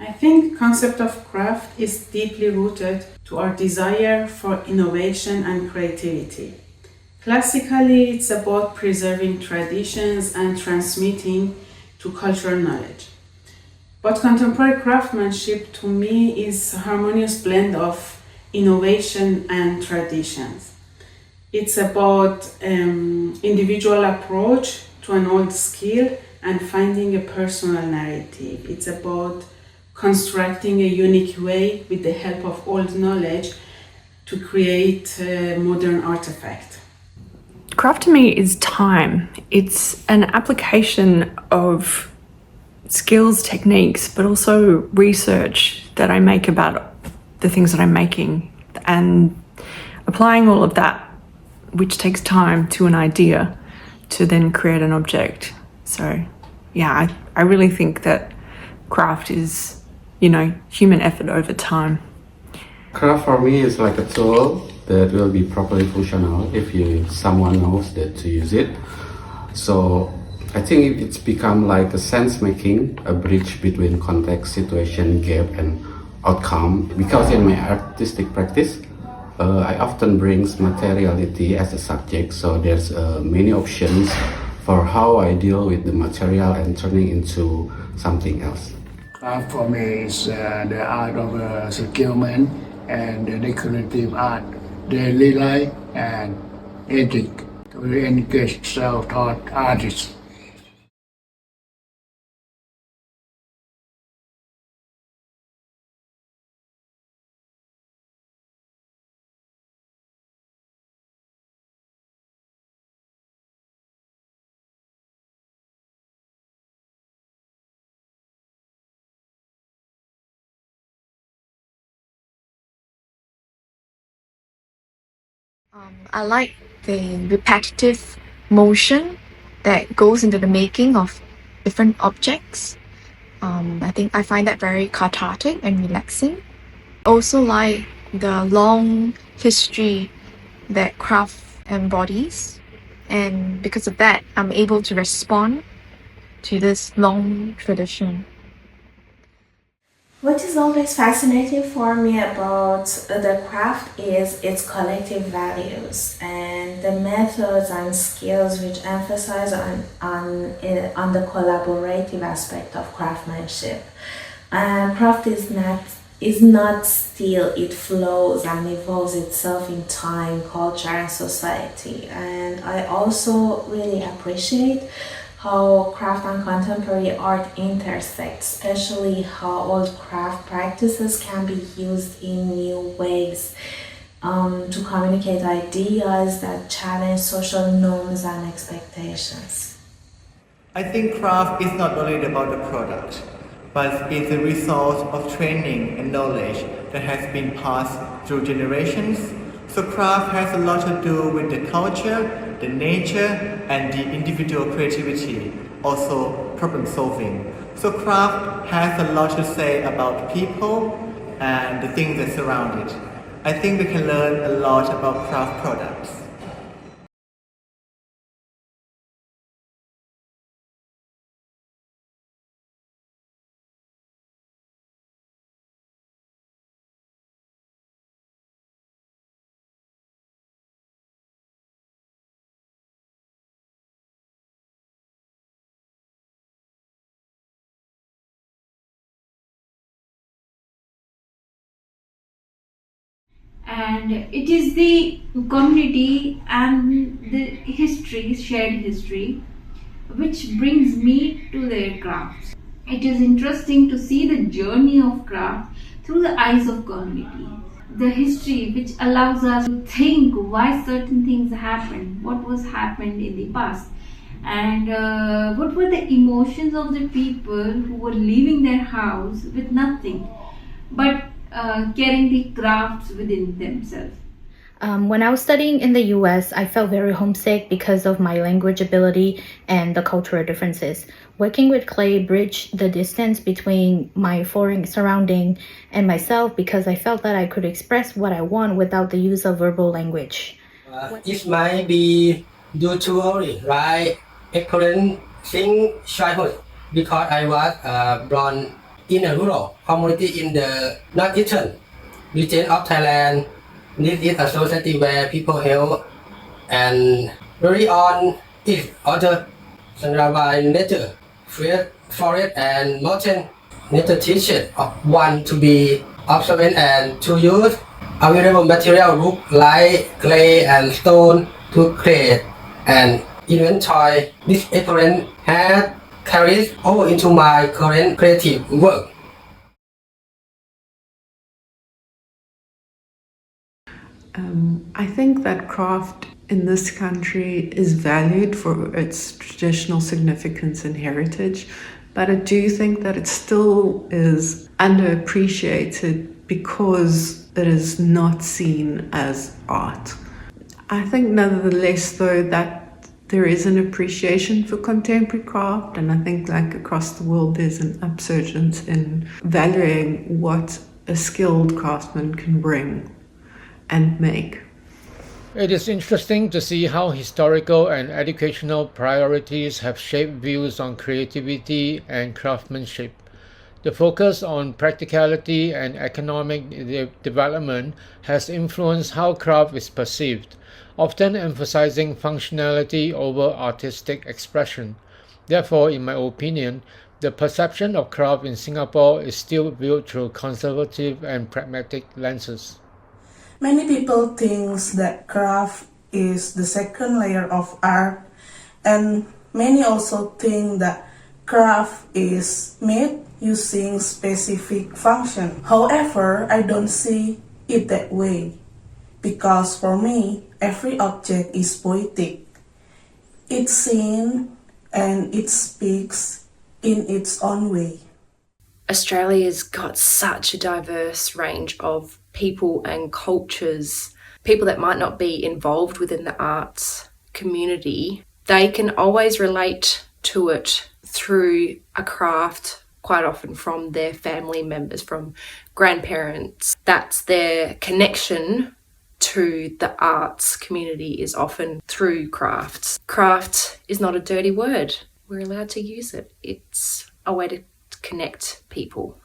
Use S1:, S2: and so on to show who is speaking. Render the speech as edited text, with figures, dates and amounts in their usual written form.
S1: I think concept of craft is deeply rooted to our desire for innovation and creativity. Classically, it's about preserving traditions and transmitting to cultural knowledge. But contemporary craftsmanship to me is a harmonious blend of innovation and traditions. It's about individual approach to an old skill and finding a personal narrative. It's about constructing a unique way with the help of old knowledge to create a modern artifact.
S2: Craft to me is time. It's an application of skills, techniques, but also research that I make about the things that I'm making and applying all of that, which takes time, to an idea to then create an object. So yeah, I really think that craft is, human effort over time.
S3: Craft for me is like a tool that will be properly functional if someone knows that to use it. So I think it's become like a sense making, a bridge between context, situation, gap, and outcome. Because in my artistic practice, I often brings materiality as a subject. So there's many options for how I deal with the material and turning into something else.
S4: Craft for me is the art of secument and the decorative art, daily life and ethic to engage self-taught artists.
S5: I like the repetitive motion that goes into the making of different objects. I find that very cathartic and relaxing. Also like the long history that craft embodies, and because of that, I'm able to respond to this long tradition.
S6: What is always fascinating for me about the craft is its collective values and the methods and skills which emphasize on the collaborative aspect of craftsmanship. Craft is not still, it flows and evolves itself in time, culture, and society. And I also really appreciate how craft and contemporary art intersect, especially how old craft practices can be used in new ways to communicate ideas that challenge social norms and expectations.
S7: I think craft is not only about the product, but it's a result of training and knowledge that has been passed through generations. So craft has a lot to do with the culture, the nature, and the individual creativity, also problem solving. So craft has a lot to say about people and the things that surround it. I think we can learn a lot about craft products.
S8: And it is the community and the history, shared history, which brings me to their crafts. It is interesting to see the journey of craft through the eyes of community. The history which allows us to think why certain things happened, what was happened in the past, and what were the emotions of the people who were leaving their house with nothing but carrying the crafts within themselves.
S9: When I was studying in the US, I felt very homesick because of my language ability and the cultural differences. Working with clay bridged the distance between my foreign surrounding and myself because I felt that I could express what I want without the use of verbal language.
S10: It might be due to my excellent since childhood because I was born in a rural community in the northeastern region of Thailand. This is a society where people help and rely on each other by nature, forest and mountain. Nature teaches one to be observant and to use available material like clay and stone to create and inventory. This experience has carried over into my current creative work.
S2: I think that craft in this country is valued for its traditional significance and heritage, but I do think that it still is underappreciated because it is not seen as art. I think nevertheless though that there is an appreciation for contemporary craft, and I think like across the world there's an upsurgence in valuing what a skilled craftsman can bring and make.
S11: It is interesting to see how historical and educational priorities have shaped views on creativity and craftsmanship. The focus on practicality and economic development has influenced how craft is perceived, often emphasizing functionality over artistic expression. Therefore, in my opinion, the perception of craft in Singapore is still viewed through conservative and pragmatic lenses.
S12: Many people think that craft is the second layer of art, and many also think that craft is made using specific function. However, I don't see it that way, because for me, every object is poetic. It's seen and it speaks in its own way.
S13: Australia's got such a diverse range of people and cultures, people that might not be involved within the arts community. They can always relate to it through a craft, quite often from their family members, from grandparents. That's their connection to the arts community, is often through crafts. Craft is not a dirty word. We're allowed to use it. It's a way to connect people.